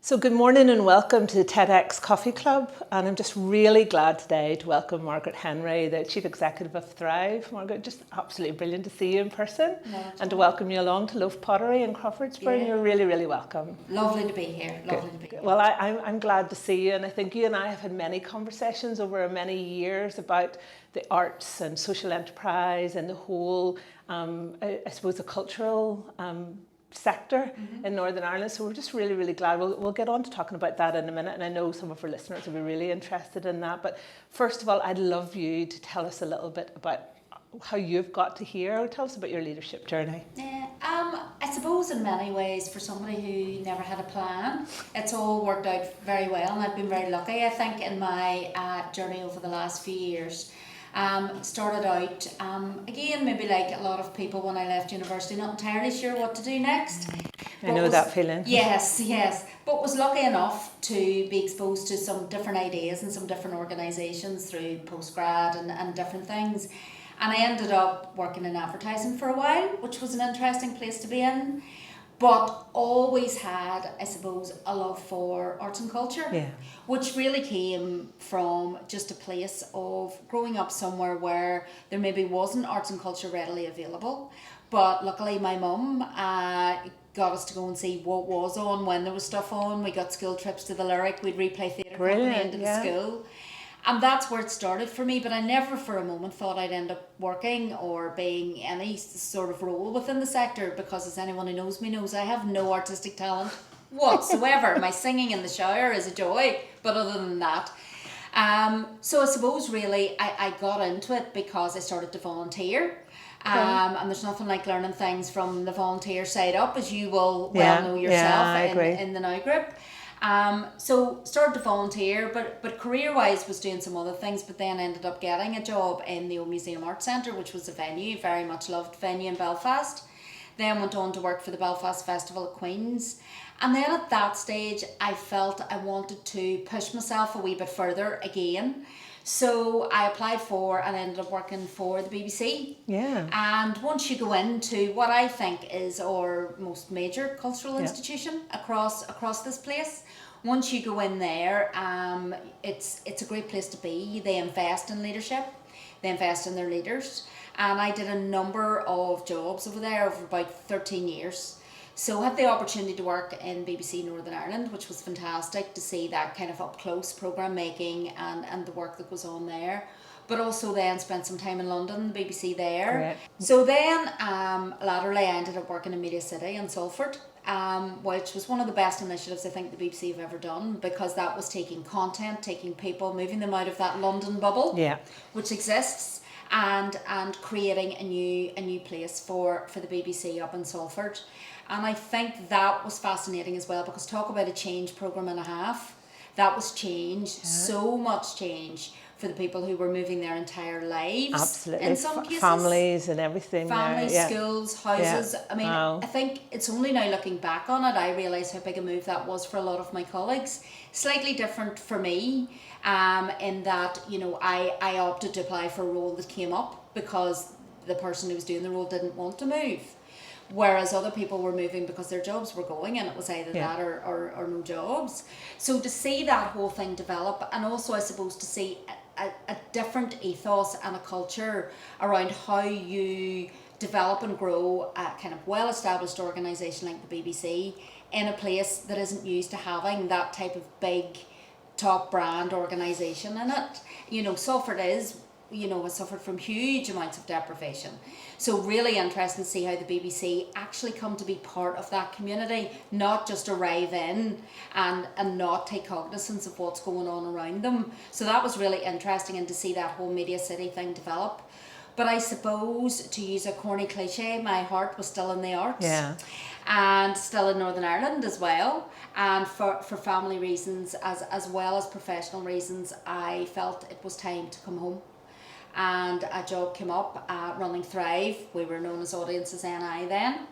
So good morning and welcome to the TEDx Coffee Club, and I'm just really glad today to welcome Margaret Henry, the Chief Executive of Thrive. Margaret, just absolutely brilliant to see you in person and to welcome you along to Loaf Pottery in Crawfordsburg. You're really, really welcome. Lovely to be here. Lovely to be here. Well, I'm glad to see you, and I think you and I have had many conversations over many years about the arts and social enterprise and the whole, I suppose, the cultural sector in Northern Ireland. So we're just really, really glad. We'll get on to talking about that in a minute, and I know some of our listeners will be really interested in that. But first of all, I'd love you to tell us a little bit about how you've got to here. Tell us about your leadership journey. I suppose in many ways, for somebody who never had a plan, it's all worked out very well, and I've been very lucky, I think, in my journey over the last few years. Started out, again, maybe like a lot of people when I left university, not entirely sure what to do next. I know that feeling. Yes, but was lucky enough to be exposed to some different ideas and some different organisations through postgrad and different things. And I ended up working in advertising for a while, which was an interesting place to be in. But always had, I suppose, a love for arts and culture, which really came from just a place of growing up somewhere where there maybe wasn't arts and culture readily available. But luckily my mum got us to go and see what was on when there was stuff on. We got school trips to the Lyric, we'd replay theatre company into the school. And that's where it started for me, but I never for a moment thought I'd end up working or being any sort of role within the sector, because as anyone who knows me knows, I have no artistic talent whatsoever. My singing in the shower is a joy, but other than that. So I suppose really I got into it because I started to volunteer. And there's nothing like learning things from the volunteer side up, as you will well know yourself in the Now group. So started to volunteer, but career-wise was doing some other things, but then ended up getting a job in the Old Museum Arts Centre, which was a venue, very much loved venue in Belfast. Then went on to work for the Belfast Festival of Queens. And then at that stage, I felt I wanted to push myself a wee bit further again. So I applied for and ended up working for the BBC. And once you go into what I think is our most major cultural institution across this place, once you go in there, it's a great place to be. They invest in leadership, they invest in their leaders. And I did a number of jobs over there over about 13 years. So I had the opportunity to work in BBC Northern Ireland, which was fantastic to see that kind of up close programme making and the work that goes on there. But also then spent some time in London, the BBC there. So then latterly I ended up working in Media City in Salford, which was one of the best initiatives I think the BBC have ever done, because that was taking content, taking people, moving them out of that London bubble, which exists, and creating a new place for the BBC up in Salford. And I think that was fascinating as well, because talk about a change programme and a half. That was change, so much change for the people who were moving their entire lives. Absolutely. In some cases. Families and everything. Families, schools, houses. I mean, I think it's only now looking back on it, I realise how big a move that was for a lot of my colleagues. Slightly different for me, in that, you know, I opted to apply for a role that came up because the person who was doing the role didn't want to move. Whereas other people were moving because their jobs were going, and it was either that or no jobs. So to see that whole thing develop, and also I suppose to see a different ethos and a culture around how you develop and grow a kind of well-established organisation like the BBC in a place that isn't used to having that type of big top brand organisation in it. You know, Salford has suffered from huge amounts of deprivation. So really interesting to see how the BBC actually come to be part of that community, not just arrive in and not take cognizance of what's going on around them. So that was really interesting, and to see that whole Media City thing develop. But I suppose, to use a corny cliche, my heart was still in the arts. And still in Northern Ireland as well. And for family reasons as well as professional reasons, I felt it was time to come home. And a job came up running Thrive. We were known as Audiences NI then,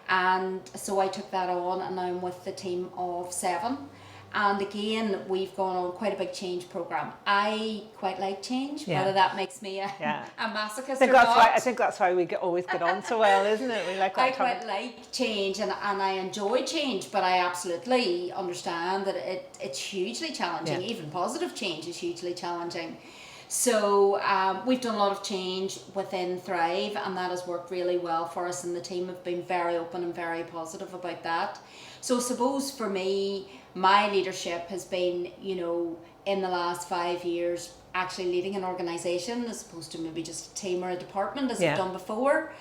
and so I took that on, and now I'm with the team of 7, And again, we've gone on quite a big change program. I quite like change, Yeah. whether that makes me a masochist or not. I think that's why we always get on so well, isn't it? We like that. I quite like change, and I enjoy change, but I absolutely understand that it's hugely challenging. Even positive change is hugely challenging. So we've done a lot of change within Thrive, and that has worked really well for us, and the team have been very open and very positive about that. So I suppose for me, my leadership has been, you know, in the last 5 years, actually leading an organisation as opposed to maybe just a team or a department as I've done before.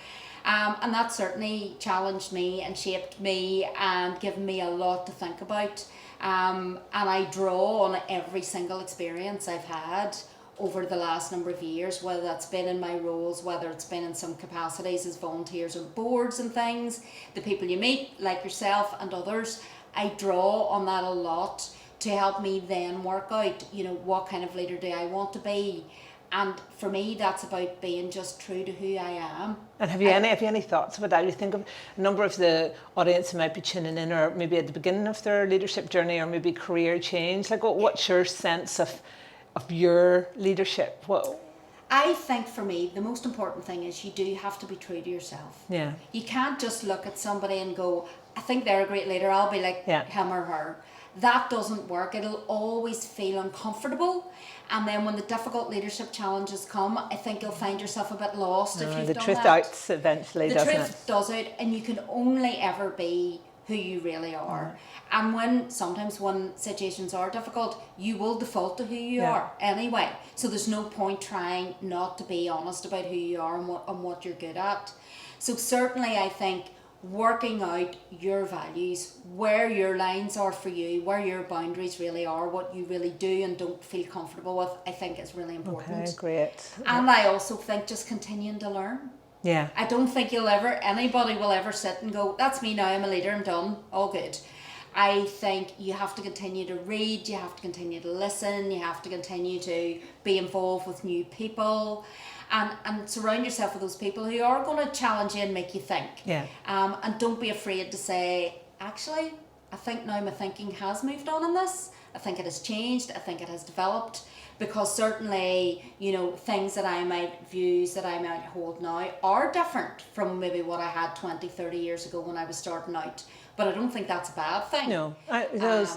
And that certainly challenged me and shaped me and given me a lot to think about. And I draw on every single experience I've had over the last number of years, whether that's been in my roles, whether it's been in some capacities as volunteers on boards and things, the people you meet, like yourself and others. I draw on that a lot to help me then work out, you know, what kind of leader do I want to be. And for me, that's about being just true to who I am. And have you any thoughts about that? You think of a number of the audience who might be tuning in, or maybe at the beginning of their leadership journey, or maybe career change. Like, what's your sense of your leadership? I think for me, the most important thing is you do have to be true to yourself. Yeah. You can't just look at somebody and go, I think they're a great leader, I'll be like him or her. That doesn't work. It'll always feel uncomfortable. And then when the difficult leadership challenges come, I think you'll find yourself a bit lost if you've done that. The truth outs eventually, doesn't it? The truth does out, and you can only ever be who you really are. And sometimes when situations are difficult, you will default to who you are anyway. So there's no point trying not to be honest about who you are and what you're good at. So certainly I think working out your values, where your lines are for you, where your boundaries really are, what you really do and don't feel comfortable with, I think is really important. Okay, great. And I also think just continuing to learn. Yeah. I don't think anybody will ever sit and go, that's me now, I'm a leader, I'm done, all good. I think you have to continue to read, you have to continue to listen, you have to continue to be involved with new people, and surround yourself with those people who are going to challenge you and make you think. Yeah. And don't be afraid to say, actually, I think now my thinking has moved on in this. I think it has changed. I think it has developed. Because certainly, you know, views that I might hold now are different from maybe what I had 20, 30 years ago when I was starting out. But I don't think that's a bad thing. No.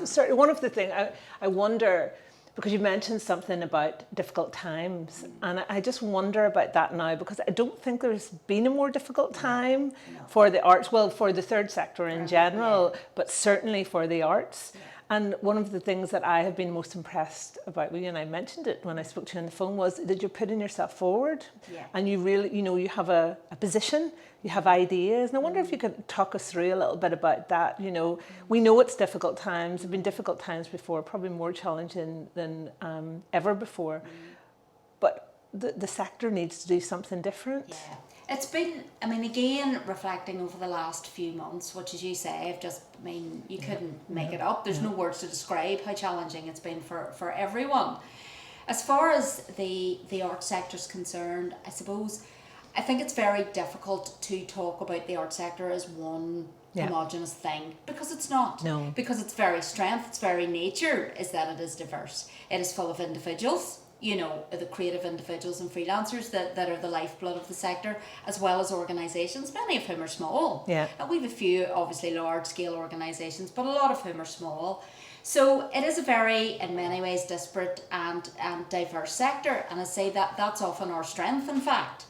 Certainly one of the things, I wonder, because you mentioned something about difficult times, and I just wonder about that now, because I don't think there's been a more difficult time for the arts, well, for the third sector in general, but certainly for the arts. And one of the things that I have been most impressed about you, and I mentioned it when I spoke to you on the phone, was that you're putting yourself forward. Yeah. And you really, you know, you have a position, you have ideas. And I wonder if you could talk us through a little bit about that. You know, we know it's difficult times. There have been difficult times before, probably more challenging than ever before. But the sector needs to do something different. Yeah. It's been, I mean, again, reflecting over the last few months, which, as you say, you couldn't make it up. There's no words to describe how challenging it's been for everyone. As far as the art sector is concerned, I think it's very difficult to talk about the art sector as one homogenous thing, because it's not. No. Because its very strength, its very nature is that it is diverse. It is full of individuals. You know, the creative individuals and freelancers that are the lifeblood of the sector, as well as organisations, many of whom are small. Yeah. We have a few, obviously, large-scale organisations, but a lot of whom are small. So it is a very, in many ways, disparate and diverse sector, and I say that's often our strength, in fact.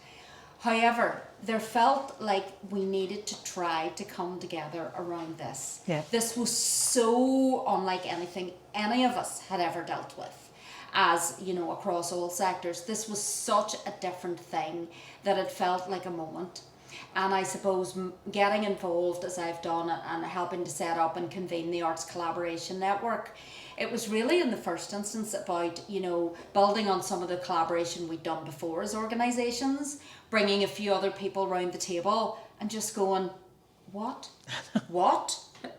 However, there felt like we needed to try to come together around this. Yeah. This was so unlike anything any of us had ever dealt with. As you know, across all sectors, this was such a different thing that it felt like a moment. And I suppose getting involved as I've done and helping to set up and convene the Arts Collaboration Network, it was really in the first instance about, you know, building on some of the collaboration we'd done before as organisations, bringing a few other people around the table and just going, what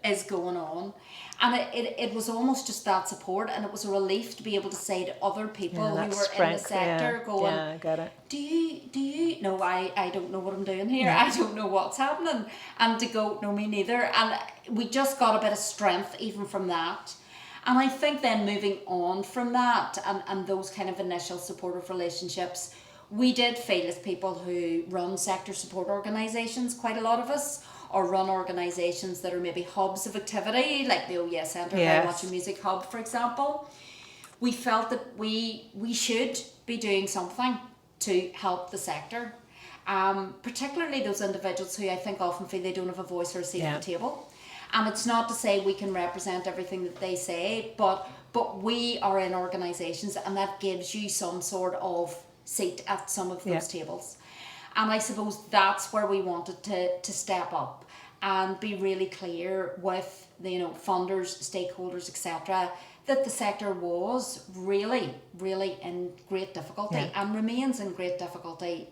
is going on? And it was almost just that support, and it was a relief to be able to say to other people who were in the sector going, I get it. Do you no, I don't know what I'm doing here. I don't know what's happening. And to go, no, me neither. And we just got a bit of strength even from that. And I think then moving on from that and those kind of initial supportive relationships, we did feel as people who run sector support organisations, quite a lot of us, or run organisations that are maybe hubs of activity, like the OES Centre, very much a music hub, for example. We felt that we should be doing something to help the sector, particularly those individuals who I think often feel they don't have a voice or a seat at the table. And it's not to say we can represent everything that they say, but we are in organisations, and that gives you some sort of seat at some of those tables. And I suppose that's where we wanted to step up and be really clear with the, you know, funders, stakeholders, etc., that the sector was really, really in great difficulty and remains in great difficulty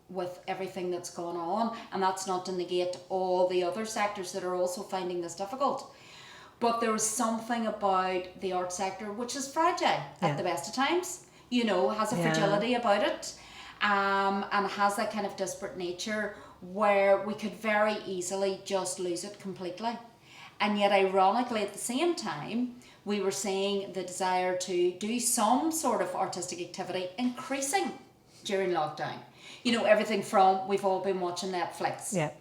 with everything that's gone on. And that's not to negate all the other sectors that are also finding this difficult. But there was something about the art sector which is fragile at the best of times, you know, has a fragility about it, and has that kind of disparate nature where we could very easily just lose it completely. And yet, ironically, at the same time, we were seeing the desire to do some sort of artistic activity increasing during lockdown. You know, everything from, we've all been watching Netflix. Yeah.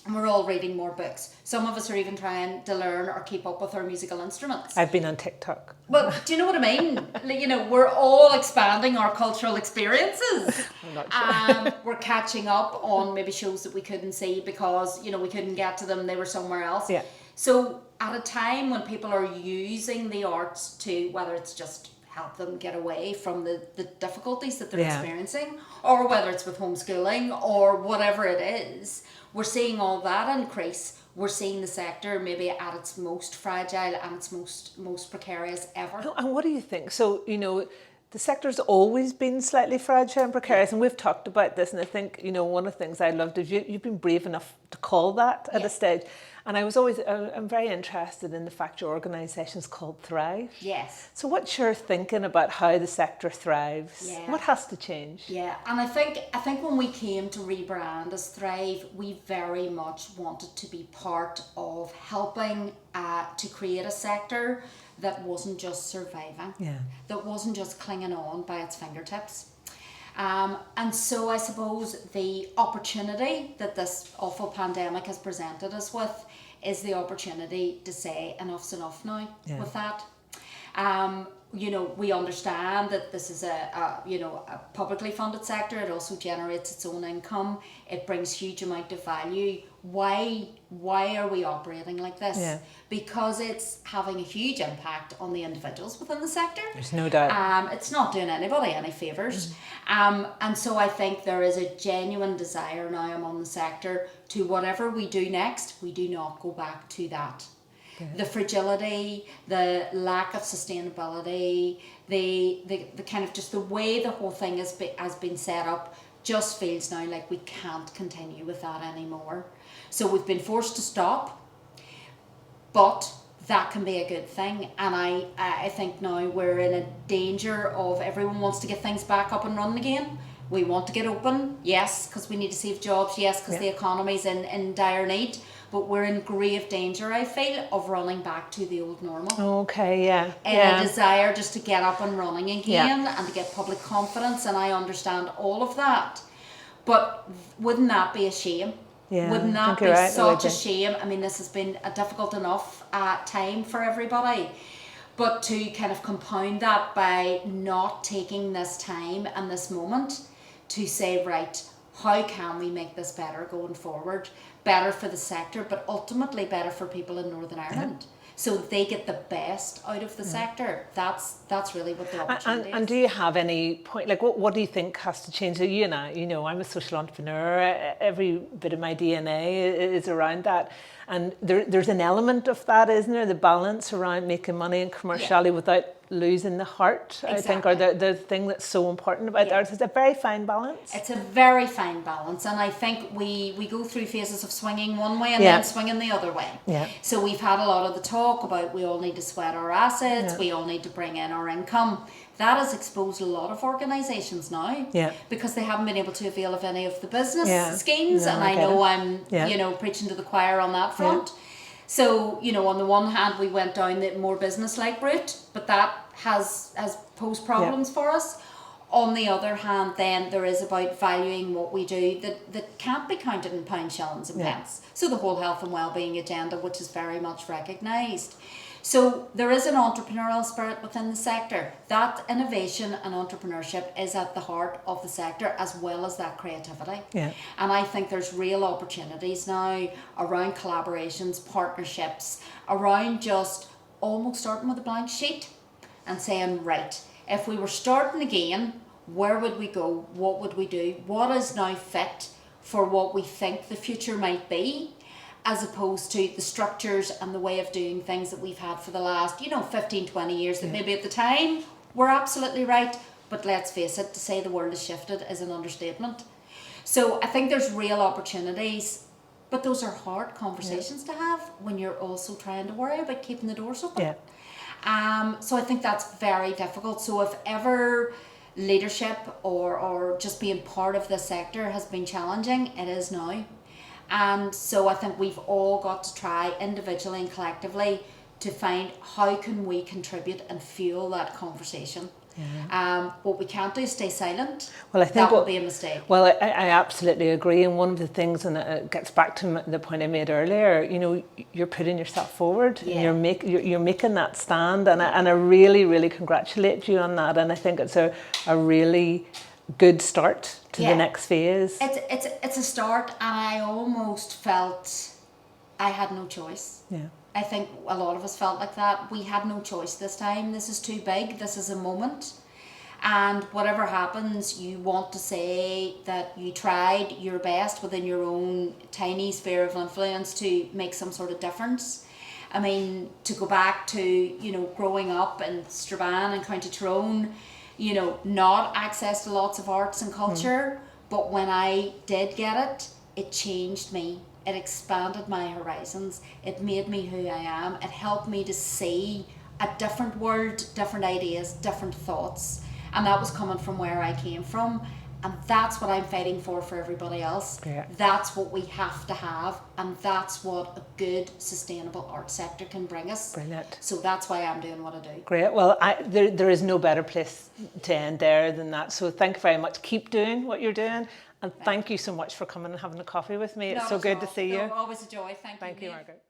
And we're all reading more books. Some of us are even trying to learn or keep up with our musical instruments. I've been on TikTok. Well, do you know what I mean? You know, we're all expanding our cultural experiences. I'm not sure. We're catching up on maybe shows that we couldn't see because, you know, we couldn't get to them, they were somewhere else. Yeah. So at a time when people are using the arts to, whether it's just help them get away from the difficulties that they're experiencing, or whether it's with homeschooling or whatever it is, we're seeing all that increase. We're seeing the sector maybe at its most fragile and its most precarious ever. And what do you think? So, you know, the sector's always been slightly fragile and precarious, and we've talked about this, and I think, you know, one of the things I loved is you've been brave enough to call that at a stage. And I'm very interested in the fact your organisation's called Thrive. Yes. So what's your thinking about how the sector thrives? Yeah. What has to change? Yeah, and I think when we came to rebrand as Thrive, we very much wanted to be part of helping to create a sector that wasn't just surviving, that wasn't just clinging on by its fingertips. And so I suppose the opportunity that this awful pandemic has presented us with is the opportunity to say enough's enough now with that. You know, we understand that this is a publicly funded sector. It also generates its own income. It brings huge amount of value. Why are we operating like this? Yeah. Because it's having a huge impact on the individuals within the sector. There's no doubt. It's not doing anybody any favours. And so I think there is a genuine desire now among the sector to whatever we do next, we do not go back to that. The fragility, the lack of sustainability, the kind of just the way the whole thing has been set up just feels now like we can't continue with that anymore. So we've been forced to stop, but that can be a good thing. And I think now we're in a danger of everyone wants to get things back up and running again. We want to get open, yes, because we need to save jobs, yes, because the economy's in dire need. But we're in grave danger, I feel, of running back to the old normal. Okay, yeah. And a desire just to get up and running again and to get public confidence, and I understand all of that. But wouldn't that be a shame? Yeah, wouldn't that be right, such a shame? I mean, this has been a difficult enough time for everybody. But to kind of compound that by not taking this time and this moment to say, right, how can we make this better going forward? Better for the sector, but ultimately better for people in Northern Ireland. So they get the best out of the sector. That's really what the opportunity is. And do you have any point, like what do you think has to change? So you and I, you know, I'm a social entrepreneur. Every bit of my DNA is around that. And there's an element of that, isn't there? The balance around making money and commerciality without losing the heart, I think, or the thing that's so important about art. It's a very fine balance. It's a very fine balance, and I think we go through phases of swinging one way and then swinging the other way. Yeah. So we've had a lot of the talk about we all need to sweat our assets, we all need to bring in our income. That has exposed a lot of organisations now because they haven't been able to avail of any of the business schemes, and I know I'm preaching to the choir on that front. So, you know, on the one hand, we went down the more business-like route, but that has posed problems for us. On the other hand, then there is about valuing what we do that can't be counted in pounds, shillings and pence. So the whole health and wellbeing agenda, which is very much recognised. So there is an entrepreneurial spirit within the sector. That innovation and entrepreneurship is at the heart of the sector, as well as that creativity. Yeah. And I think there's real opportunities now around collaborations, partnerships, around just almost starting with a blank sheet and saying, right, if we were starting again, where would we go? What would we do? What is now fit for what we think the future might be, as opposed to the structures and the way of doing things that we've had for the last, 15, 20 years that maybe at the time were absolutely right. But let's face it, to say the world has shifted is an understatement. So I think there's real opportunities, but those are hard conversations to have when you're also trying to worry about keeping the doors open. So I think that's very difficult. So if ever leadership or just being part of the sector has been challenging, it is now. And so I think we've all got to try individually and collectively to find how can we contribute and fuel that conversation. What we can't do is stay silent. Well, I think that would be a mistake. Well, I absolutely agree. And one of the things, and it gets back to the point I made earlier, you're putting yourself forward. And you're making that stand, and I really, really congratulate you on that. And I think it's a really good start to the next phase. It's a start, and I almost felt I had no choice. I think a lot of us felt like that. We had no choice this time. This is too big. This is a moment. And whatever happens, you want to say that you tried your best within your own tiny sphere of influence to make some sort of difference. I mean, to go back to, growing up in Strabane and County Tyrone, not access to lots of arts and culture, but when I did get it, it changed me. It expanded my horizons. It made me who I am. It helped me to see a different world, different ideas, different thoughts. And that was coming from where I came from. And that's what I'm fighting for everybody else. That's what we have to have. And that's what a good, sustainable art sector can bring us. Brilliant. So that's why I'm doing what I do. Great. Well, there is no better place to end there than that. So thank you very much. Keep doing what you're doing. And thank you so much for coming and having a coffee with me. It's so good to see you. Always a joy. Thank you. Thank you, Margaret.